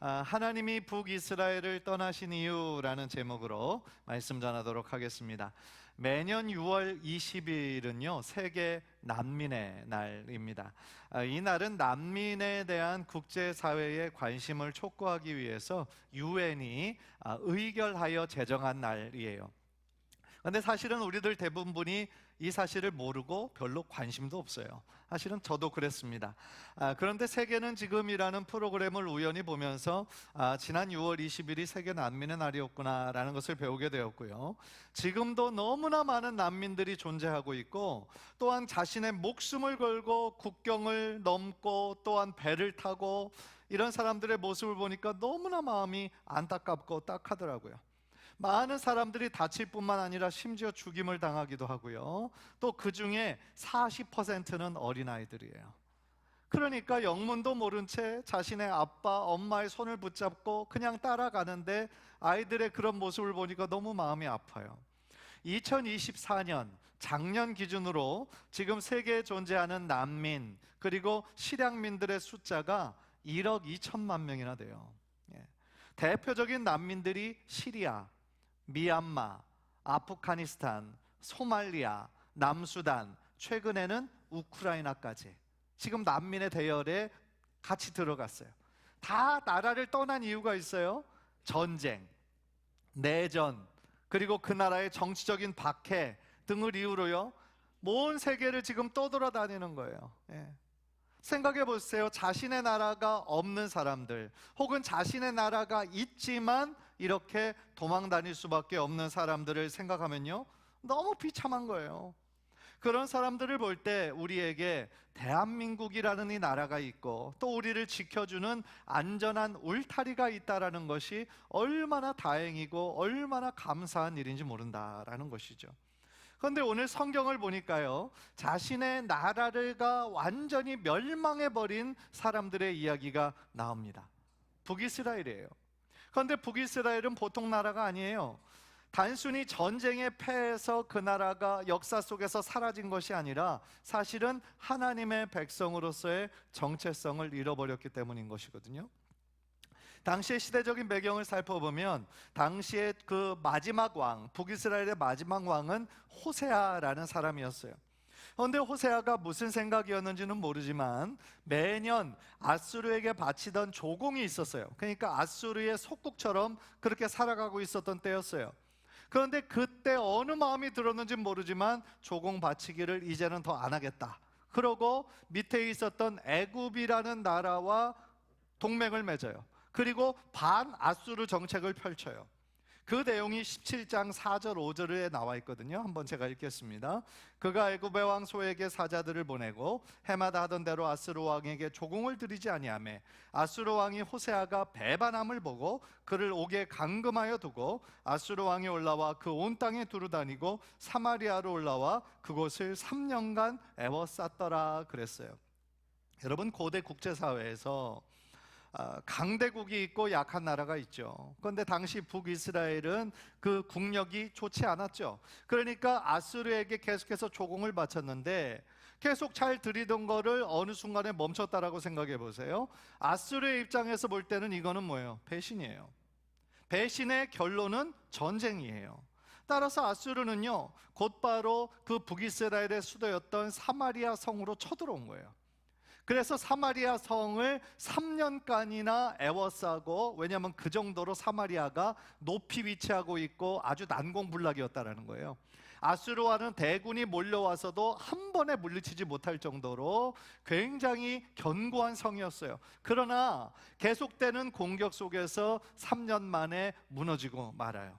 하나님이 북이스라엘을 떠나신 이유라는 제목으로 말씀 전하도록 하겠습니다. 매년 6월 20일은요 세계 난민의 날입니다. 이 날은 난민에 대한 국제사회의 관심을 촉구하기 위해서 유엔이 의결하여 제정한 날이에요. 근데 사실은 우리들 대부분이 이 사실을 모르고 별로 관심도 없어요. 사실은 저도 그랬습니다. 그런데 세계는 지금이라는 프로그램을 우연히 보면서 지난 6월 20일이 세계 난민의 날이었구나라는 것을 배우게 되었고요. 지금도 너무나 많은 난민들이 존재하고 있고, 또한 자신의 목숨을 걸고 국경을 넘고 또한 배를 타고 이런 사람들의 모습을 보니까 너무나 마음이 안타깝고 딱하더라고요. 많은 사람들이 다칠 뿐만 아니라 심지어 죽임을 당하기도 하고요. 또 그 중에 40%는 어린아이들이에요. 그러니까 영문도 모른 채 자신의 아빠, 엄마의 손을 붙잡고 그냥 따라가는데 아이들의 그런 모습을 보니까 너무 마음이 아파요. 2024년 작년 기준으로 지금 세계에 존재하는 난민 그리고 실향민들의 숫자가 1억 2천만 명이나 돼요. 대표적인 난민들이 시리아, 미얀마, 아프가니스탄, 소말리아, 남수단, 최근에는 우크라이나까지 지금 난민의 대열에 같이 들어갔어요. 다 나라를 떠난 이유가 있어요. 전쟁, 내전, 그리고 그 나라의 정치적인 박해 등을 이유로요 온 세계를 지금 떠돌아다니는 거예요. 생각해 보세요. 자신의 나라가 없는 사람들, 혹은 자신의 나라가 있지만 이렇게 도망 다닐 수밖에 없는 사람들을 생각하면요 너무 비참한 거예요. 그런 사람들을 볼 때 우리에게 대한민국이라는 이 나라가 있고 또 우리를 지켜주는 안전한 울타리가 있다라는 것이 얼마나 다행이고 얼마나 감사한 일인지 모른다라는 것이죠. 그런데 오늘 성경을 보니까요 자신의 나라가 완전히 멸망해버린 사람들의 이야기가 나옵니다. 북이스라엘이에요. 그런데 북이스라엘은 보통 나라가 아니에요. 단순히 전쟁에 패해서 그 나라가 역사 속에서 사라진 것이 아니라 사실은 하나님의 백성으로서의 정체성을 잃어버렸기 때문인 것이거든요. 당시의 시대적인 배경을 살펴보면 당시의 그 마지막 왕, 북이스라엘의 마지막 왕은 호세아라는 사람이었어요. 그런데 호세아가 무슨 생각이었는지는 모르지만 매년 아수르에게 바치던 조공이 있었어요. 그러니까 아수르의 속국처럼 그렇게 살아가고 있었던 때였어요. 그런데 그때 어느 마음이 들었는지 모르지만 조공 바치기를 이제는 더 안 하겠다. 그러고 밑에 있었던 애굽이라는 나라와 동맹을 맺어요. 그리고 반아수르 정책을 펼쳐요. 그 내용이 17장 4절 5절에 나와 있거든요. 한번 제가 읽겠습니다. 그가 애굽의 왕 소에게 사자들을 보내고 해마다 하던 대로 아수르 왕에게 조공을 드리지 아니하매 아수르 왕이 호세아가 배반함을 보고 그를 옥에 감금하여 두고 아수르 왕이 올라와 그 온 땅에 두루다니고 사마리아로 올라와 그곳을 3년간 애워쌌더라 그랬어요. 여러분, 고대 국제사회에서 강대국이 있고 약한 나라가 있죠. 그런데 당시 북이스라엘은 그 국력이 좋지 않았죠. 그러니까 아수르에게 계속해서 조공을 바쳤는데 계속 잘 들이던 거를 어느 순간에 멈췄다라고 생각해 보세요. 아수르의 입장에서 볼 때는 이거는 뭐예요? 배신이에요. 배신의 결론은 전쟁이에요. 따라서 아수르는요 곧바로 그 북이스라엘의 수도였던 사마리아 성으로 쳐들어온 거예요. 그래서 사마리아 성을 3년간이나 애워싸고, 왜냐하면 그 정도로 사마리아가 높이 위치하고 있고 아주 난공불락이었다는 거예요. 아수르와는 대군이 몰려와서도 한 번에 물리치지 못할 정도로 굉장히 견고한 성이었어요. 그러나 계속되는 공격 속에서 3년 만에 무너지고 말아요.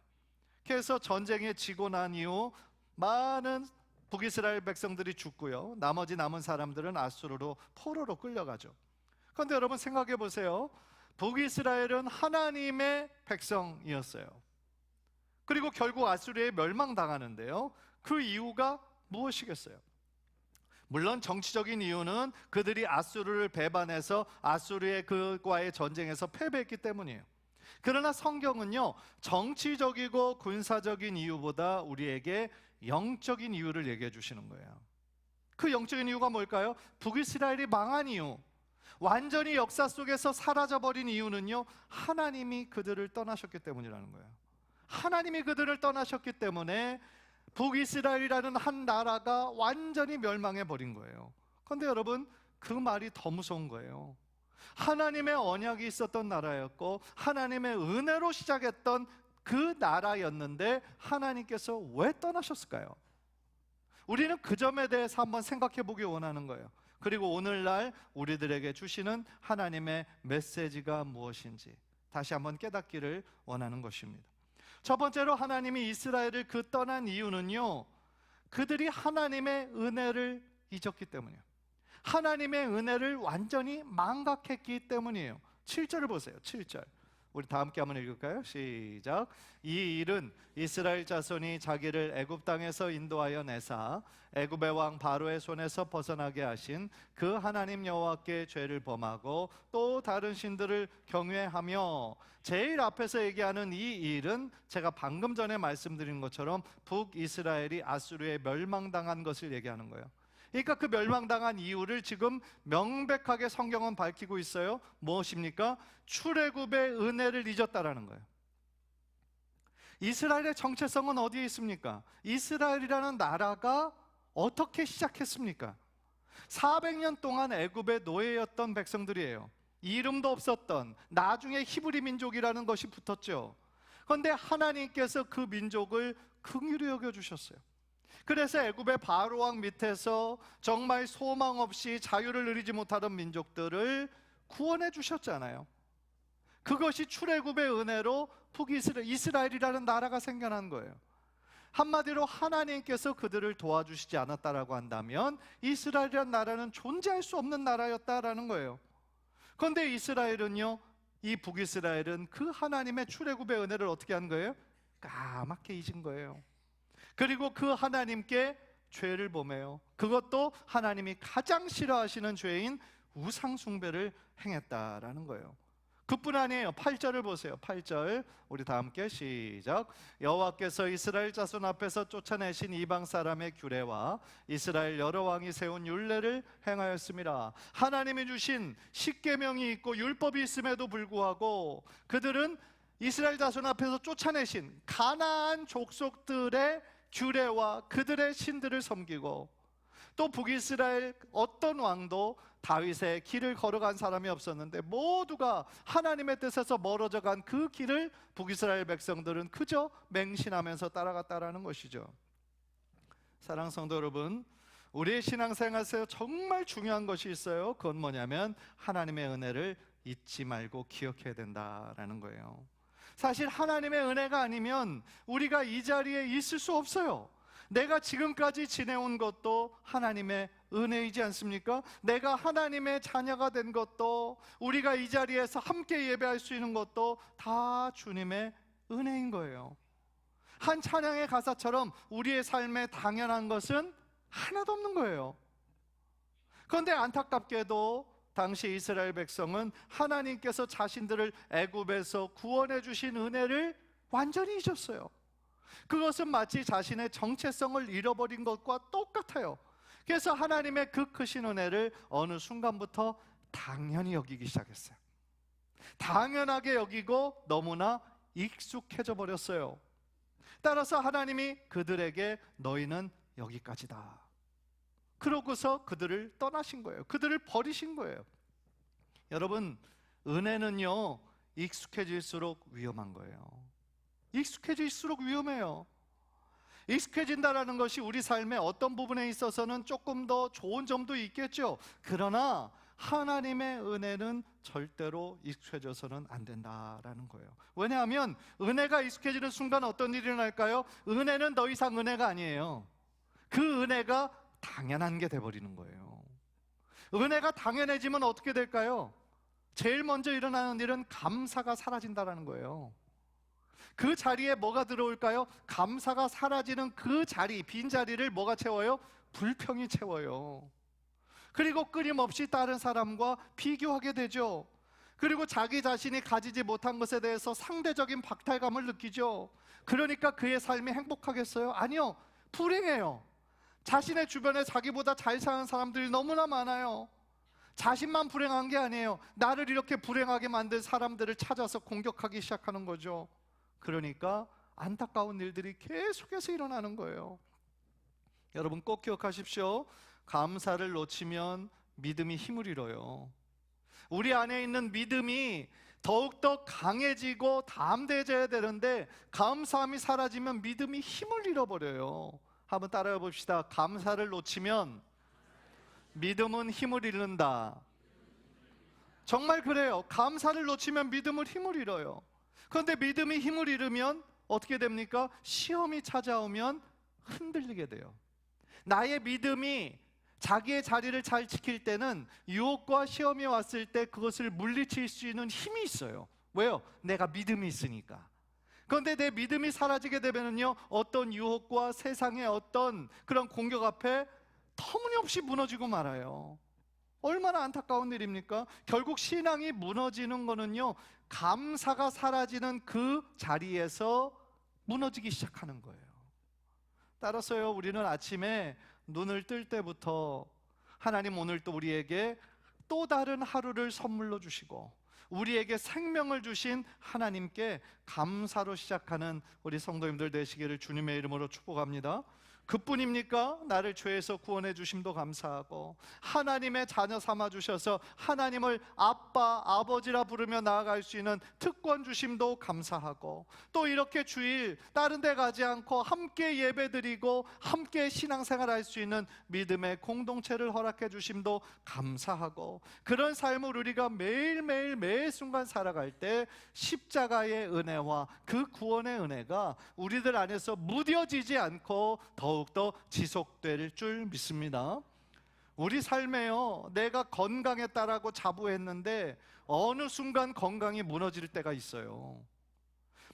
그래서 전쟁에 지고 난 이후 많은 북이스라엘 백성들이 죽고요, 나머지 남은 사람들은 아수르로 포로로 끌려가죠. 그런데 여러분 생각해 보세요. 북이스라엘은 하나님의 백성이었어요. 그리고 결국 아수르에 멸망당하는데요, 그 이유가 무엇이겠어요? 물론 정치적인 이유는 그들이 아수르를 배반해서 아수르의 그과의 전쟁에서 패배했기 때문이에요. 그러나 성경은요 정치적이고 군사적인 이유보다 우리에게 영적인 이유를 얘기해 주시는 거예요. 그 영적인 이유가 뭘까요? 북이스라엘이 망한 이유, 완전히 역사 속에서 사라져버린 이유는요, 하나님이 그들을 떠나셨기 때문이라는 거예요. 하나님이 그들을 떠나셨기 때문에 북이스라엘이라는 한 나라가 완전히 멸망해버린 거예요. 그런데 여러분, 그 말이 더 무서운 거예요. 하나님의 언약이 있었던 나라였고 하나님의 은혜로 시작했던 그 나라였는데 하나님께서 왜 떠나셨을까요? 우리는 그 점에 대해서 한번 생각해 보기 원하는 거예요. 그리고 오늘날 우리들에게 주시는 하나님의 메시지가 무엇인지 다시 한번 깨닫기를 원하는 것입니다. 첫 번째로 하나님이 이스라엘을 그 떠난 이유는요, 그들이 하나님의 은혜를 잊었기 때문이에요. 하나님의 은혜를 완전히 망각했기 때문이에요. 7절을 보세요. 7절. 우리 다 함께 한번 읽을까요? 시작. 이 일은 이스라엘 자손이 자기를 애굽 땅에서 인도하여 내사 애굽의 왕 바로의 손에서 벗어나게 하신 그 하나님 여호와께 죄를 범하고 또 다른 신들을 경외하며, 제일 앞에서 얘기하는 이 일은 제가 방금 전에 말씀드린 것처럼 북이스라엘이 아수르에 멸망당한 것을 얘기하는 거예요. 그러니까 그 멸망당한 이유를 지금 명백하게 성경은 밝히고 있어요. 무엇입니까? 출애굽의 은혜를 잊었다라는 거예요. 이스라엘의 정체성은 어디에 있습니까? 이스라엘이라는 나라가 어떻게 시작했습니까? 400년 동안 애굽의 노예였던 백성들이에요. 이름도 없었던, 나중에 히브리 민족이라는 것이 붙었죠. 그런데 하나님께서 그 민족을 긍휼히 여겨주셨어요. 그래서 애굽의 바로 왕 밑에서 정말 소망 없이 자유를 누리지 못하던 민족들을 구원해 주셨잖아요. 그것이 출애굽의 은혜로 북이스라엘이라는 나라가 생겨난 거예요. 한마디로 하나님께서 그들을 도와주시지 않았다라고 한다면 이스라엘이라는 나라는 존재할 수 없는 나라였다라는 거예요. 그런데 이스라엘은요, 이 북이스라엘은 그 하나님의 출애굽의 은혜를 어떻게 한 거예요? 까맣게 잊은 거예요. 그리고 그 하나님께 죄를 범해요. 그것도 하나님이 가장 싫어하시는 죄인 우상 숭배를 행했다라는 거예요. 그뿐 아니에요. 8절을 보세요. 8절 우리 다 함께 시작. 여호와께서 이스라엘 자손 앞에서 쫓아내신 이방 사람의 규례와 이스라엘 여러 왕이 세운 율례를 행하였습니다. 하나님이 주신 십계명이 있고 율법이 있음에도 불구하고 그들은 이스라엘 자손 앞에서 쫓아내신 가나안 족속들의 규례와 그들의 신들을 섬기고, 또 북이스라엘 어떤 왕도 다윗의 길을 걸어간 사람이 없었는데 모두가 하나님의 뜻에서 멀어져 간 그 길을 북이스라엘 백성들은 그저 맹신하면서 따라갔다라는 것이죠. 사랑하는 성도 여러분, 우리의 신앙생활에서 정말 중요한 것이 있어요. 그건 뭐냐면 하나님의 은혜를 잊지 말고 기억해야 된다라는 거예요. 사실 하나님의 은혜가 아니면 우리가 이 자리에 있을 수 없어요. 내가 지금까지 지내온 것도 하나님의 은혜이지 않습니까? 내가 하나님의 자녀가 된 것도, 우리가 이 자리에서 함께 예배할 수 있는 것도 다 주님의 은혜인 거예요. 한 찬양의 가사처럼 우리의 삶에 당연한 것은 하나도 없는 거예요. 그런데 안타깝게도 당시 이스라엘 백성은 하나님께서 자신들을 애굽에서 구원해 주신 은혜를 완전히 잊었어요. 그것은 마치 자신의 정체성을 잃어버린 것과 똑같아요. 그래서 하나님의 그 크신 은혜를 어느 순간부터 당연히 여기기 시작했어요. 당연하게 여기고 너무나 익숙해져 버렸어요. 따라서 하나님이 그들에게 너희는 여기까지다, 그러고서 그들을 떠나신 거예요. 그들을 버리신 거예요. 여러분, 은혜는요, 익숙해질수록 위험한 거예요. 익숙해질수록 위험해요. 익숙해진다라는 것이 우리 삶의 어떤 부분에 있어서는 조금 더 좋은 점도 있겠죠. 그러나 하나님의 은혜는 절대로 익숙해져서는 안 된다라는 거예요. 왜냐하면 은혜가 익숙해지는 순간 어떤 일이 일어날까요? 은혜는 더 이상 은혜가 아니에요. 그 은혜가 당연한 게 돼버리는 거예요. 은혜가 당연해지면 어떻게 될까요? 제일 먼저 일어나는 일은 감사가 사라진다는 거예요. 그 자리에 뭐가 들어올까요? 감사가 사라지는 그 자리, 빈자리를 뭐가 채워요? 불평이 채워요. 그리고 끊임없이 다른 사람과 비교하게 되죠. 그리고 자기 자신이 가지지 못한 것에 대해서 상대적인 박탈감을 느끼죠. 그러니까 그의 삶이 행복하겠어요? 아니요, 불행해요. 자신의 주변에 자기보다 잘 사는 사람들이 너무나 많아요. 자신만 불행한 게 아니에요. 나를 이렇게 불행하게 만든 사람들을 찾아서 공격하기 시작하는 거죠. 그러니까 안타까운 일들이 계속해서 일어나는 거예요. 여러분 꼭 기억하십시오. 감사를 놓치면 믿음이 힘을 잃어요. 우리 안에 있는 믿음이 더욱더 강해지고 담대해져야 되는데 감사함이 사라지면 믿음이 힘을 잃어버려요. 한번 따라해 봅시다. 감사를 놓치면 믿음은 힘을 잃는다. 정말 그래요. 감사를 놓치면 믿음을 힘을 잃어요. 그런데 믿음이 힘을 잃으면 어떻게 됩니까? 시험이 찾아오면 흔들리게 돼요. 나의 믿음이 자기의 자리를 잘 지킬 때는 유혹과 시험이 왔을 때 그것을 물리칠 수 있는 힘이 있어요. 왜요? 내가 믿음이 있으니까. 그런데 내 믿음이 사라지게 되면요, 어떤 유혹과 세상의 어떤 그런 공격 앞에 터무니없이 무너지고 말아요. 얼마나 안타까운 일입니까? 결국 신앙이 무너지는 거는요, 감사가 사라지는 그 자리에서 무너지기 시작하는 거예요. 따라서요, 우리는 아침에 눈을 뜰 때부터 하나님 오늘 또 우리에게 또 다른 하루를 선물로 주시고 우리에게 생명을 주신 하나님께 감사로 시작하는 우리 성도님들 되시기를 주님의 이름으로 축복합니다. 그뿐입니까? 나를 죄에서 구원해 주심도 감사하고 하나님의 자녀 삼아 주셔서 하나님을 아빠, 아버지라 부르며 나아갈 수 있는 특권 주심도 감사하고 또 이렇게 주일 다른 데 가지 않고 함께 예배드리고 함께 신앙생활 할 수 있는 믿음의 공동체를 허락해 주심도 감사하고 그런 삶을 우리가 매일매일 매 순간 살아갈 때 십자가의 은혜와 그 구원의 은혜가 우리들 안에서 무뎌지지 않고 더욱더 지속될 줄 믿습니다. 우리 삶에요, 내가 건강했다라고 자부했는데 어느 순간 건강이 무너질 때가 있어요.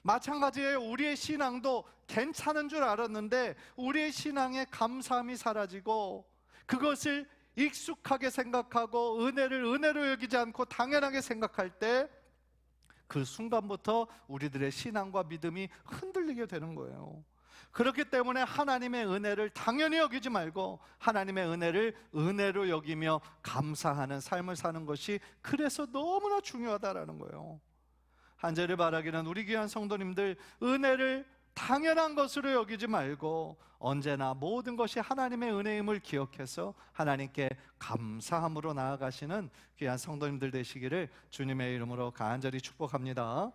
마찬가지예요. 우리의 신앙도 괜찮은 줄 알았는데 우리의 신앙에 감사함이 사라지고 그것을 익숙하게 생각하고 은혜를 은혜로 여기지 않고 당연하게 생각할 때 그 순간부터 우리들의 신앙과 믿음이 흔들리게 되는 거예요. 그렇기 때문에 하나님의 은혜를 당연히 여기지 말고 하나님의 은혜를 은혜로 여기며 감사하는 삶을 사는 것이 그래서 너무나 중요하다라는 거예요. 한절을 바라기는 우리 귀한 성도님들, 은혜를 당연한 것으로 여기지 말고 언제나 모든 것이 하나님의 은혜임을 기억해서 하나님께 감사함으로 나아가시는 귀한 성도님들 되시기를 주님의 이름으로 간절히 축복합니다.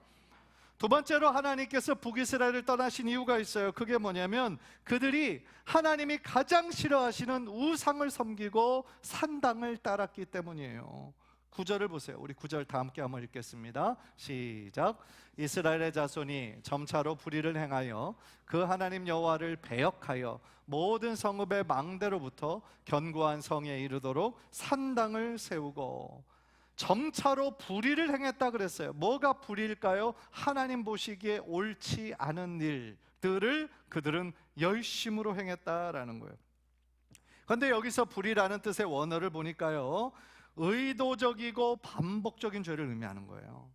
두 번째로 하나님께서 북이스라엘을 떠나신 이유가 있어요. 그게 뭐냐면 그들이 하나님이 가장 싫어하시는 우상을 섬기고 산당을 따랐기 때문이에요. 9절을 보세요. 우리 9절 다 함께 한번 읽겠습니다. 시작. 이스라엘의 자손이 점차로 불의를 행하여 그 하나님 여호와를 배역하여 모든 성읍의 망대로부터 견고한 성에 이르도록 산당을 세우고, 점차로 불의를 행했다 그랬어요. 뭐가 불의일까요? 하나님 보시기에 옳지 않은 일들을 그들은 열심으로 행했다라는 거예요. 그런데 여기서 불의라는 뜻의 원어를 보니까요, 의도적이고 반복적인 죄를 의미하는 거예요.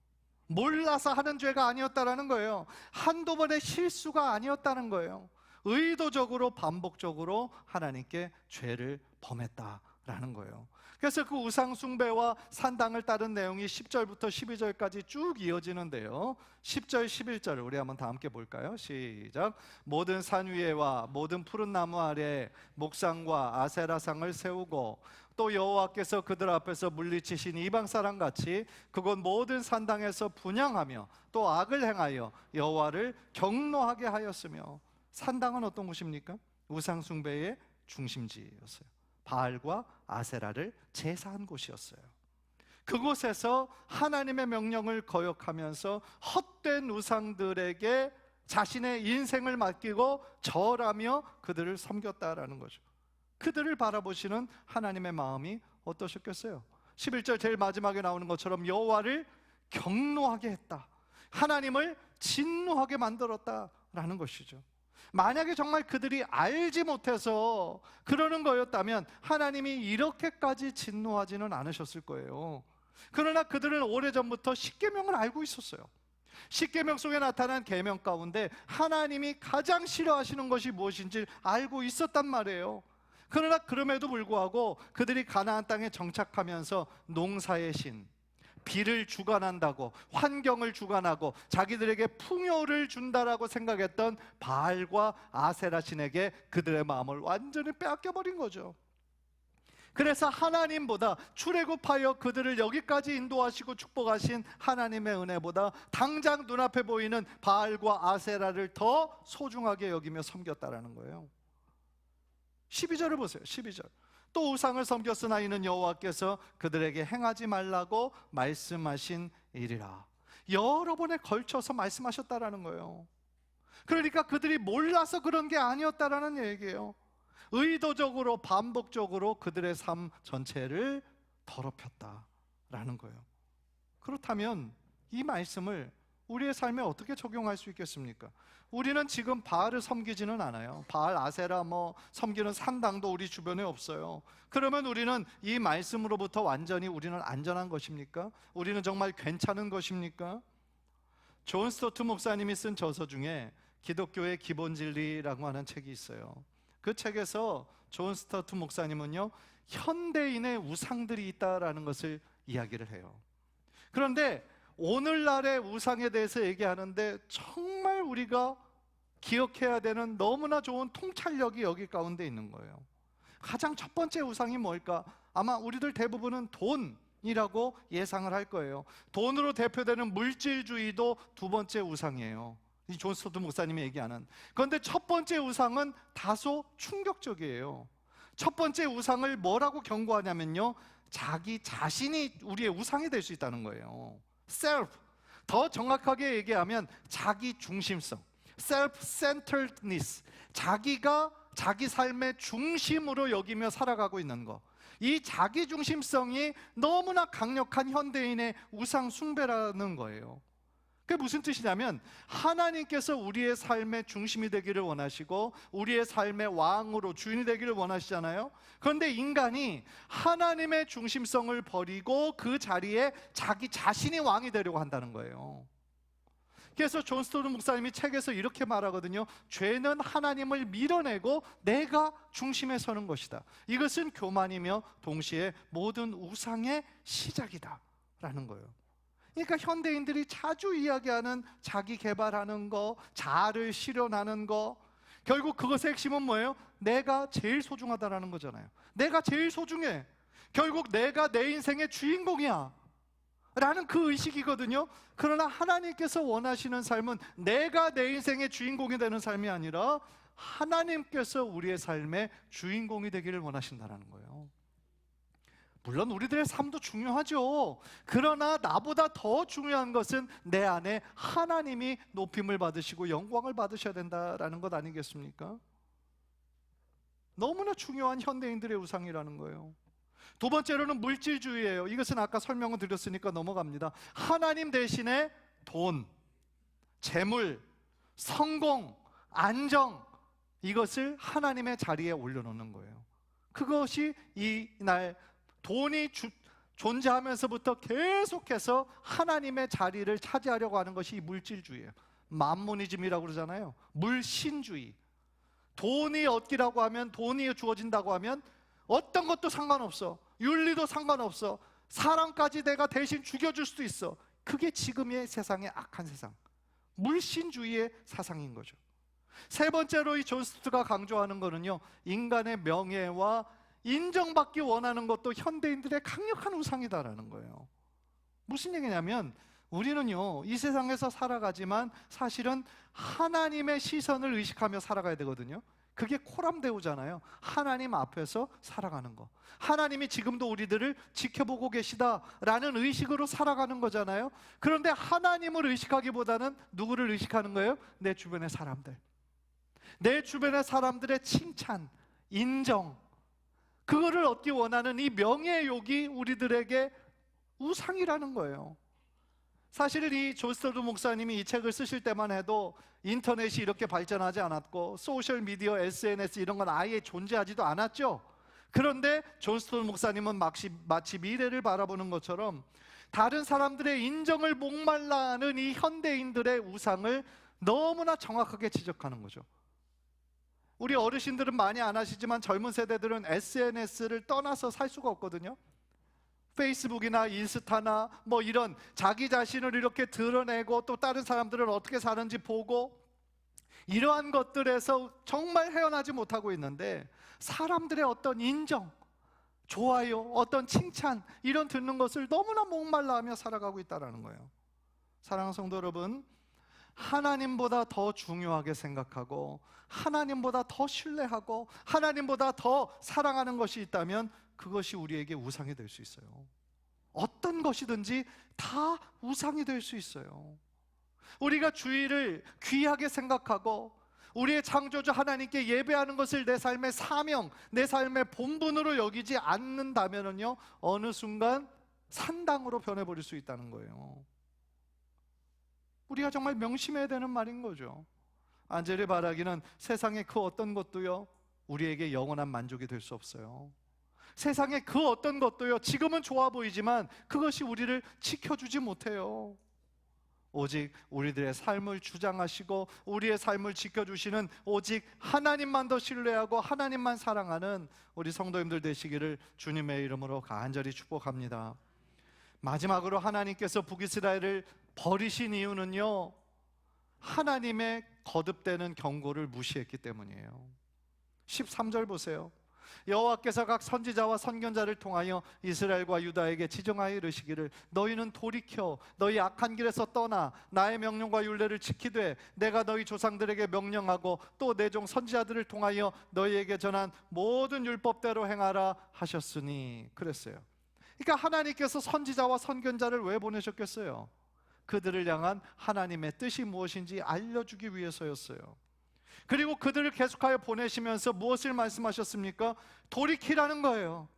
몰라서 하는 죄가 아니었다라는 거예요. 한두 번의 실수가 아니었다는 거예요. 의도적으로 반복적으로 하나님께 죄를 범했다라는 거예요. 그래서 그 우상 숭배와 산당을 따른 내용이 10절부터 12절까지 쭉 이어지는데요, 10절 11절을 우리 한번 다 함께 볼까요? 시작. 모든 산 위에와 모든 푸른 나무 아래 목상과 아세라상을 세우고 또 여호와께서 그들 앞에서 물리치신 이방 사람 같이 그곳 모든 산당에서 분향하며 또 악을 행하여 여호와를 경노하게 하였으며, 산당은 어떤 곳입니까? 우상 숭배의 중심지였어요. 바알과 아세라를 제사한 곳이었어요. 그곳에서 하나님의 명령을 거역하면서 헛된 우상들에게 자신의 인생을 맡기고 절하며 그들을 섬겼다라는 거죠. 그들을 바라보시는 하나님의 마음이 어떠셨겠어요? 11절 제일 마지막에 나오는 것처럼 여호와를 경노하게 했다, 하나님을 진노하게 만들었다라는 것이죠. 만약에 정말 그들이 알지 못해서 그러는 거였다면 하나님이 이렇게까지 진노하지는 않으셨을 거예요. 그러나 그들은 오래전부터 십계명을 알고 있었어요. 십계명 속에 나타난 계명 가운데 하나님이 가장 싫어하시는 것이 무엇인지 알고 있었단 말이에요. 그러나 그럼에도 불구하고 그들이 가나안 땅에 정착하면서 농사의 신, 비를 주관한다고, 환경을 주관하고 자기들에게 풍요를 준다라고 생각했던 바알과 아세라 신에게 그들의 마음을 완전히 빼앗겨버린 거죠. 그래서 하나님보다, 출애굽하여 그들을 여기까지 인도하시고 축복하신 하나님의 은혜보다 당장 눈앞에 보이는 바알과 아세라를 더 소중하게 여기며 섬겼다라는 거예요. 12절을 보세요. 12절. 또 우상을 섬겼으나 이는 여호와께서 그들에게 행하지 말라고 말씀하신 일이라. 여러 번에 걸쳐서 말씀하셨다라는 거예요. 그러니까 그들이 몰라서 그런 게 아니었다라는 얘기예요. 의도적으로, 반복적으로 그들의 삶 전체를 더럽혔다라는 거예요. 그렇다면 이 말씀을 우리의 삶에 어떻게 적용할 수 있겠습니까? 우리는 지금 바알을 섬기지는 않아요. 바알, 아세라 섬기는 산당도 우리 주변에 없어요. 그러면 우리는 이 말씀으로부터 완전히 우리는 안전한 것입니까? 우리는 정말 괜찮은 것입니까? 존 스토트 목사님이 쓴 저서 중에 기독교의 기본 진리라고 하는 책이 있어요. 그 책에서 존 스토트 목사님은요, 현대인의 우상들이 있다라는 것을 이야기를 해요. 그런데 오늘날의 우상에 대해서 얘기하는데 정말 우리가 기억해야 되는 너무나 좋은 통찰력이 여기 가운데 있는 거예요. 가장 첫 번째 우상이 뭘까? 아마 우리들 대부분은 돈이라고 예상을 할 거예요. 돈으로 대표되는 물질주의도 두 번째 우상이에요. 이 존 스토트 목사님이 얘기하는. 그런데 첫 번째 우상은 다소 충격적이에요. 첫 번째 우상을 뭐라고 경고하냐면요, 자기 자신이 우리의 우상이 될 수 있다는 거예요. self, 더 정확하게 얘기하면 자기 중심성, self-centeredness, 자기가 자기 삶의 중심으로 여기며 살아가고 있는 것. 이 자기 중심성이 너무나 강력한 현대인의 우상 숭배라는 거예요. 그게 무슨 뜻이냐면, 하나님께서 우리의 삶의 중심이 되기를 원하시고 우리의 삶의 왕으로 주인이 되기를 원하시잖아요. 그런데 인간이 하나님의 중심성을 버리고 그 자리에 자기 자신이 왕이 되려고 한다는 거예요. 그래서 존 스토트 목사님이 책에서 이렇게 말하거든요. 죄는 하나님을 밀어내고 내가 중심에 서는 것이다. 이것은 교만이며 동시에 모든 우상의 시작이다 라는 거예요. 그러니까 현대인들이 자주 이야기하는 자기 개발하는 거, 자아를 실현하는 거, 결국 그것의 핵심은 뭐예요? 내가 제일 소중하다라는 거잖아요. 내가 제일 소중해. 결국 내가 내 인생의 주인공이야 라는 그 의식이거든요. 그러나 하나님께서 원하시는 삶은 내가 내 인생의 주인공이 되는 삶이 아니라 하나님께서 우리의 삶의 주인공이 되기를 원하신다는 거예요. 물론 우리들의 삶도 중요하죠. 그러나 나보다 더 중요한 것은 내 안에 하나님이 높임을 받으시고 영광을 받으셔야 된다라는 것 아니겠습니까? 너무나 중요한 현대인들의 우상이라는 거예요. 두 번째로는 물질주의예요. 이것은 아까 설명을 드렸으니까 넘어갑니다. 하나님 대신에 돈, 재물, 성공, 안정, 이것을 하나님의 자리에 올려놓는 거예요. 그것이 이날 돈이 존재하면서부터 계속해서 하나님의 자리를 차지하려고 하는 것이 이 물질주의예요. 맘모니즘이라고 그러잖아요. 물신주의. 돈이 얻기라고 하면, 돈이 주어진다고 하면 어떤 것도 상관없어. 윤리도 상관없어. 사람까지 내가 대신 죽여줄 수도 있어. 그게 지금의 세상의 악한 세상, 물신주의의 사상인 거죠. 세 번째로 이 존 스토트가 강조하는 거는요, 인간의 명예와 인정받기 원하는 것도 현대인들의 강력한 우상이다라는 거예요. 무슨 얘기냐면, 우리는요 이 세상에서 살아가지만 사실은 하나님의 시선을 의식하며 살아가야 되거든요. 그게 코람데오잖아요. 하나님 앞에서 살아가는 거. 하나님이 지금도 우리들을 지켜보고 계시다라는 의식으로 살아가는 거잖아요. 그런데 하나님을 의식하기보다는 누구를 의식하는 거예요? 내 주변의 사람들, 내 주변의 사람들의 칭찬, 인정, 그거를 얻기 원하는 이 명예욕이 우리들에게 우상이라는 거예요. 사실 이 존 스토트 목사님이 이 책을 쓰실 때만 해도 인터넷이 이렇게 발전하지 않았고 소셜미디어, SNS 이런 건 아예 존재하지도 않았죠. 그런데 존 스토트 목사님은 마치 미래를 바라보는 것처럼 다른 사람들의 인정을 목말라 하는 이 현대인들의 우상을 너무나 정확하게 지적하는 거죠. 우리 어르신들은 많이 안 하시지만 젊은 세대들은 SNS를 떠나서 살 수가 없거든요. 페이스북이나 인스타나 뭐 이런 자기 자신을 이렇게 드러내고 또 다른 사람들은 어떻게 사는지 보고 이러한 것들에서 정말 헤어나지 못하고 있는데, 사람들의 어떤 인정, 좋아요, 어떤 칭찬 이런 듣는 것을 너무나 목말라 하며 살아가고 있다는 거예요. 사랑하는 성도 여러분, 하나님보다 더 중요하게 생각하고 하나님보다 더 신뢰하고 하나님보다 더 사랑하는 것이 있다면 그것이 우리에게 우상이 될 수 있어요. 어떤 것이든지 다 우상이 될 수 있어요. 우리가 주의를 귀하게 생각하고 우리의 창조주 하나님께 예배하는 것을 내 삶의 사명, 내 삶의 본분으로 여기지 않는다면요, 어느 순간 산당으로 변해버릴 수 있다는 거예요. 우리가 정말 명심해야 되는 말인 거죠. 안젤이 바라기는 세상의 그 어떤 것도요, 우리에게 영원한 만족이 될 수 없어요. 세상의 그 어떤 것도요, 지금은 좋아 보이지만 그것이 우리를 지켜주지 못해요. 오직 우리들의 삶을 주장하시고 우리의 삶을 지켜주시는 오직 하나님만 더 신뢰하고 하나님만 사랑하는 우리 성도님들 되시기를 주님의 이름으로 간절히 축복합니다. 마지막으로 하나님께서 북이스라엘을 버리신 이유는요, 하나님의 거듭되는 경고를 무시했기 때문이에요. 13절 보세요. 여호와께서 각 선지자와 선견자를 통하여 이스라엘과 유다에게 지정하여 이르시기를 너희는 돌이켜 너희 악한 길에서 떠나 나의 명령과 율례를 지키되 내가 너희 조상들에게 명령하고 또 내 종 선지자들을 통하여 너희에게 전한 모든 율법대로 행하라 하셨으니. 그랬어요. 그러니까 하나님께서 선지자와 선견자를 왜 보내셨겠어요? 그들을 향한 하나님의 뜻이 무엇인지 알려주기 위해서였어요. 그리고 그들을 계속하여 보내시면서 무엇을 말씀하셨습니까? 돌이키라는 거예요.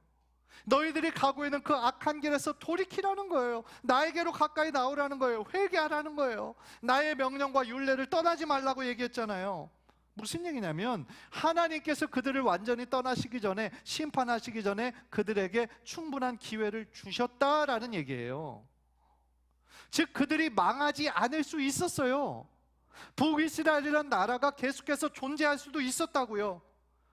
너희들이 가고 있는 그 악한 길에서 돌이키라는 거예요. 나에게로 가까이 나오라는 거예요. 회개하라는 거예요. 나의 명령과 율례를 떠나지 말라고 얘기했잖아요. 무슨 얘기냐면 하나님께서 그들을 완전히 떠나시기 전에, 심판하시기 전에 그들에게 충분한 기회를 주셨다라는 얘기예요. 즉 그들이 망하지 않을 수 있었어요. 북이스라엘이라는 나라가 계속해서 존재할 수도 있었다고요.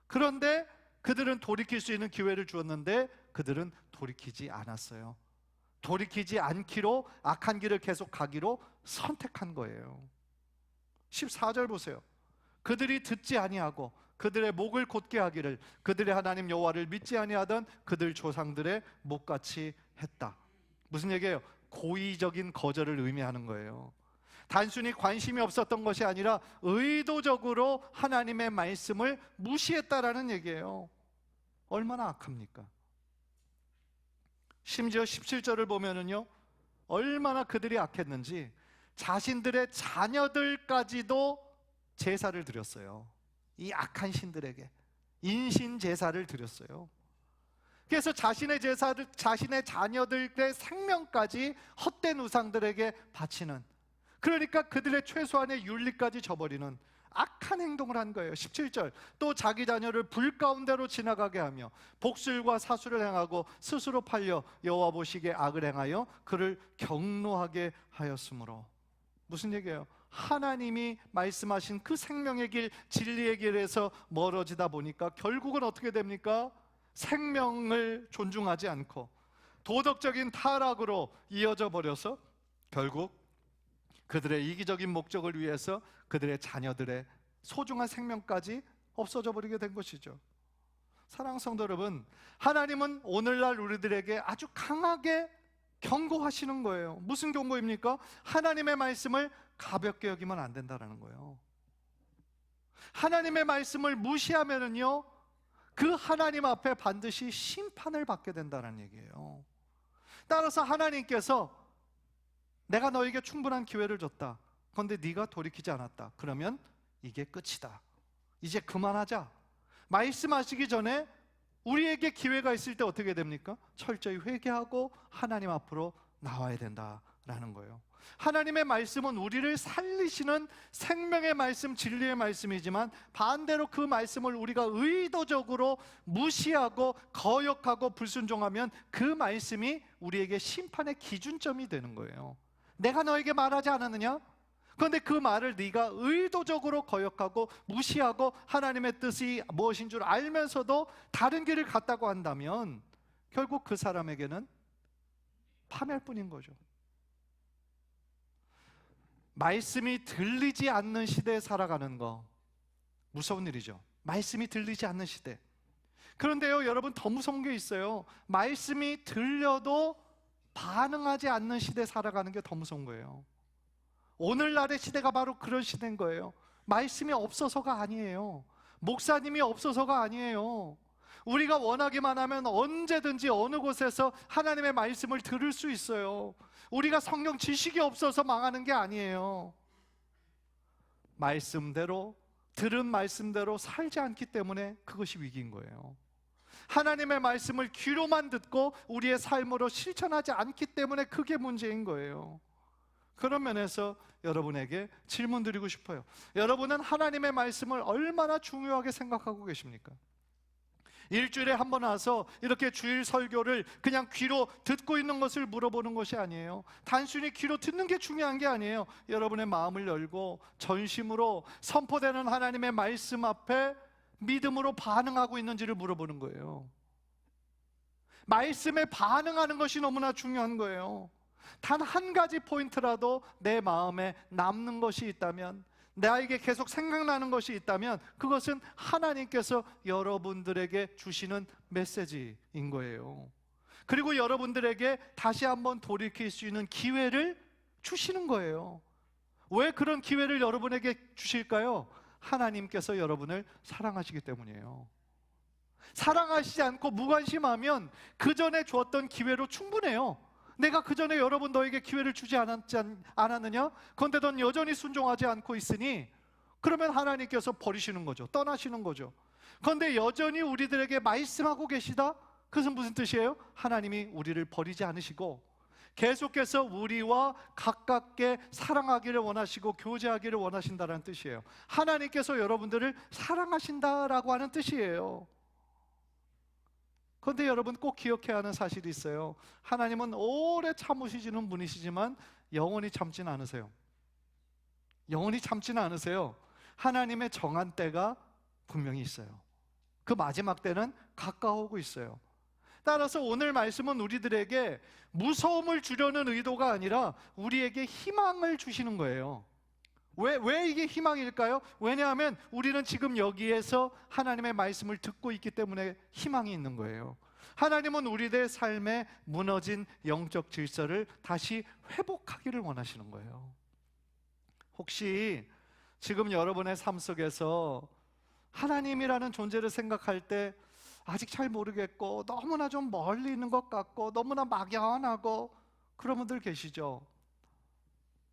그런데 그들은 돌이킬 수 있는 기회를 주었는데 그들은 돌이키지 않았어요. 돌이키지 않기로, 악한 길을 계속 가기로 선택한 거예요. 14절 보세요. 그들이 듣지 아니하고 그들의 목을 곧게 하기를 그들의 하나님 여호와를 믿지 아니하던 그들 조상들의 목같이 했다. 무슨 얘기예요? 고의적인 거절을 의미하는 거예요. 단순히 관심이 없었던 것이 아니라 의도적으로 하나님의 말씀을 무시했다라는 얘기예요. 얼마나 악합니까? 심지어 17절을 보면은요, 얼마나 그들이 악했는지 자신들의 자녀들까지도 제사를 드렸어요. 이 악한 신들에게 인신 제사를 드렸어요. 그래서 자신의 제사를, 자신의 자녀들의 생명까지 헛된 우상들에게 바치는, 그러니까 그들의 최소한의 윤리까지 저버리는 악한 행동을 한 거예요. 17절, 또 자기 자녀를 불 가운데로 지나가게 하며 복술과 사술을 행하고 스스로 팔려 여호와 보시기에 악을 행하여 그를 경노하게 하였으므로. 무슨 얘기예요? 하나님이 말씀하신 그 생명의 길, 진리의 길에서 멀어지다 보니까 결국은 어떻게 됩니까? 생명을 존중하지 않고 도덕적인 타락으로 이어져 버려서 결국 그들의 이기적인 목적을 위해서 그들의 자녀들의 소중한 생명까지 없어져 버리게 된 것이죠. 사랑하는 성도 여러분, 하나님은 오늘날 우리들에게 아주 강하게 경고하시는 거예요. 무슨 경고입니까? 하나님의 말씀을 가볍게 여기면 안 된다는 거예요. 하나님의 말씀을 무시하면은요, 그 하나님 앞에 반드시 심판을 받게 된다는 얘기예요. 따라서 하나님께서 내가 너에게 충분한 기회를 줬다. 그런데 네가 돌이키지 않았다. 그러면 이게 끝이다. 이제 그만하자. 말씀하시기 전에 우리에게 기회가 있을 때 어떻게 됩니까? 철저히 회개하고 하나님 앞으로 나와야 된다라는 거예요. 하나님의 말씀은 우리를 살리시는 생명의 말씀, 진리의 말씀이지만 반대로 그 말씀을 우리가 의도적으로 무시하고 거역하고 불순종하면 그 말씀이 우리에게 심판의 기준점이 되는 거예요. 내가 너에게 말하지 않았느냐? 그런데 그 말을 네가 의도적으로 거역하고 무시하고 하나님의 뜻이 무엇인 줄 알면서도 다른 길을 갔다고 한다면 결국 그 사람에게는 파멸 뿐인 거죠. 말씀이 들리지 않는 시대에 살아가는 거 무서운 일이죠. 말씀이 들리지 않는 시대. 그런데요, 여러분, 더 무서운 게 있어요. 말씀이 들려도 반응하지 않는 시대에 살아가는 게 더 무서운 거예요. 오늘날의 시대가 바로 그런 시대인 거예요. 말씀이 없어서가 아니에요. 목사님이 없어서가 아니에요. 우리가 원하기만 하면 언제든지 어느 곳에서 하나님의 말씀을 들을 수 있어요. 우리가 성경 지식이 없어서 망하는 게 아니에요. 말씀대로, 들은 말씀대로 살지 않기 때문에 그것이 위기인 거예요. 하나님의 말씀을 귀로만 듣고 우리의 삶으로 실천하지 않기 때문에 그게 문제인 거예요. 그런 면에서 여러분에게 질문 드리고 싶어요. 여러분은 하나님의 말씀을 얼마나 중요하게 생각하고 계십니까? 일주일에 한 번 와서 이렇게 주일 설교를 그냥 귀로 듣고 있는 것을 물어보는 것이 아니에요. 단순히 귀로 듣는 게 중요한 게 아니에요. 여러분의 마음을 열고 전심으로 선포되는 하나님의 말씀 앞에 믿음으로 반응하고 있는지를 물어보는 거예요. 말씀에 반응하는 것이 너무나 중요한 거예요. 단 한 가지 포인트라도 내 마음에 남는 것이 있다면, 나에게 계속 생각나는 것이 있다면 그것은 하나님께서 여러분들에게 주시는 메시지인 거예요. 그리고 여러분들에게 다시 한번 돌이킬 수 있는 기회를 주시는 거예요. 왜 그런 기회를 여러분에게 주실까요? 하나님께서 여러분을 사랑하시기 때문이에요. 사랑하시지 않고 무관심하면 그 전에 주었던 기회로 충분해요. 내가 그 전에 여러분 너에게 기회를 주지 않았느냐? 그런데 넌 여전히 순종하지 않고 있으니 그러면 하나님께서 버리시는 거죠. 떠나시는 거죠. 그런데 여전히 우리들에게 말씀하고 계시다? 그것은 무슨 뜻이에요? 하나님이 우리를 버리지 않으시고 계속해서 우리와 가깝게 사랑하기를 원하시고 교제하기를 원하신다는 뜻이에요. 하나님께서 여러분들을 사랑하신다라고 하는 뜻이에요. 그런데 여러분 꼭 기억해야 하는 사실이 있어요. 하나님은 오래 참으시는 분이시지만 영원히 참지는 않으세요. 영원히 참지는 않으세요. 하나님의 정한 때가 분명히 있어요. 그 마지막 때는 가까워오고 있어요. 따라서 오늘 말씀은 우리들에게 무서움을 주려는 의도가 아니라 우리에게 희망을 주시는 거예요. 왜 이게 희망일까요? 왜냐하면 우리는 지금 여기에서 하나님의 말씀을 듣고 있기 때문에 희망이 있는 거예요. 하나님은 우리들의 삶에 무너진 영적 질서를 다시 회복하기를 원하시는 거예요. 혹시 지금 여러분의 삶 속에서 하나님이라는 존재를 생각할 때 아직 잘 모르겠고 너무나 좀 멀리 있는 것 같고 너무나 막연하고 그런 분들 계시죠?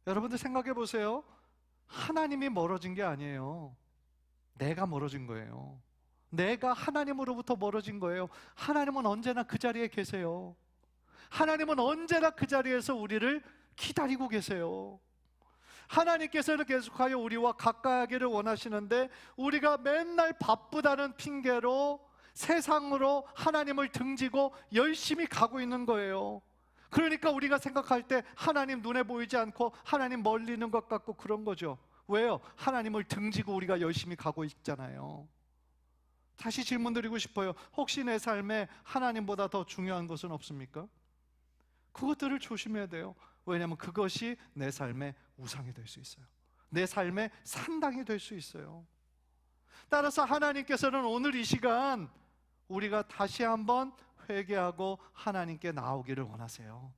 여러분들 생각해 보세요. 하나님이 멀어진 게 아니에요. 내가 멀어진 거예요. 내가 하나님으로부터 멀어진 거예요. 하나님은 언제나 그 자리에 계세요. 하나님은 언제나 그 자리에서 우리를 기다리고 계세요. 하나님께서는 계속하여 우리와 가까이 하기를 원하시는데 우리가 맨날 바쁘다는 핑계로 세상으로 하나님을 등지고 열심히 가고 있는 거예요. 그러니까 우리가 생각할 때 하나님 눈에 보이지 않고 하나님 멀리 있는 것 같고 그런 거죠. 왜요? 하나님을 등지고 우리가 열심히 가고 있잖아요. 다시 질문 드리고 싶어요. 혹시 내 삶에 하나님보다 더 중요한 것은 없습니까? 그것들을 조심해야 돼요. 왜냐하면 그것이 내 삶의 우상이 될 수 있어요. 내 삶의 산당이 될 수 있어요. 따라서 하나님께서는 오늘 이 시간 우리가 다시 한번 회개하고 하나님께 나오기를 원하세요.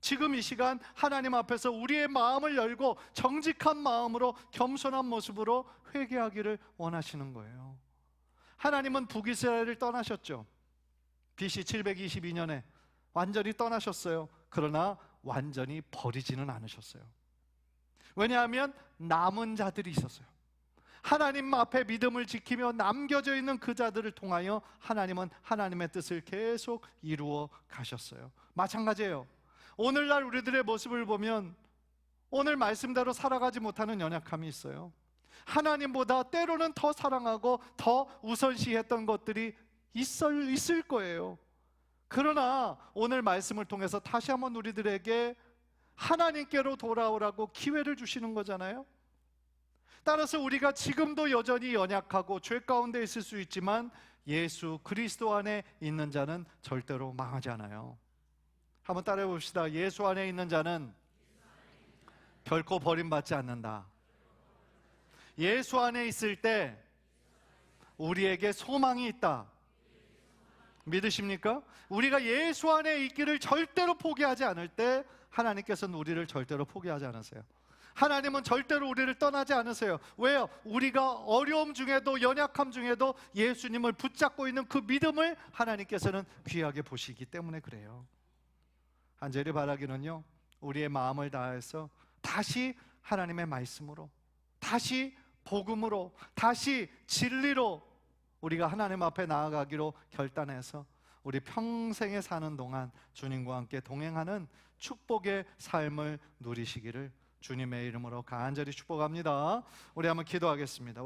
지금 이 시간 하나님 앞에서 우리의 마음을 열고 정직한 마음으로 겸손한 모습으로 회개하기를 원하시는 거예요. 하나님은 북이스라엘을 떠나셨죠. BC 722년에 완전히 떠나셨어요. 그러나 완전히 버리지는 않으셨어요. 왜냐하면 남은 자들이 있었어요. 하나님 앞에 믿음을 지키며 남겨져 있는 그 자들을 통하여 하나님은 하나님의 뜻을 계속 이루어 가셨어요. 마찬가지예요. 오늘날 우리들의 모습을 보면 오늘 말씀대로 살아가지 못하는 연약함이 있어요. 하나님보다 때로는 더 사랑하고 더 우선시했던 것들이 있을 거예요. 그러나 오늘 말씀을 통해서 다시 한번 우리들에게 하나님께로 돌아오라고 기회를 주시는 거잖아요. 따라서 우리가 지금도 여전히 연약하고 죄 가운데 있을 수 있지만 예수 그리스도 안에 있는 자는 절대로 망하지 않아요. 한번 따라해 봅시다. 예수 안에 있는 자는 결코 버림받지 않는다. 예수 안에 있을 때 우리에게 소망이 있다. 믿으십니까? 우리가 예수 안에 있기를 절대로 포기하지 않을 때 하나님께서는 우리를 절대로 포기하지 않으세요. 하나님은 절대로 우리를 떠나지 않으세요. 왜요? 우리가 어려움 중에도 연약함 중에도 예수님을 붙잡고 있는 그 믿음을 하나님께서는 귀하게 보시기 때문에 그래요. 간절히 바라기는요, 우리의 마음을 다해서 다시 하나님의 말씀으로, 다시 복음으로, 다시 진리로 우리가 하나님 앞에 나아가기로 결단해서 우리 평생에 사는 동안 주님과 함께 동행하는 축복의 삶을 누리시기를 주님의 이름으로 간절히 축복합니다. 우리 한번 기도하겠습니다.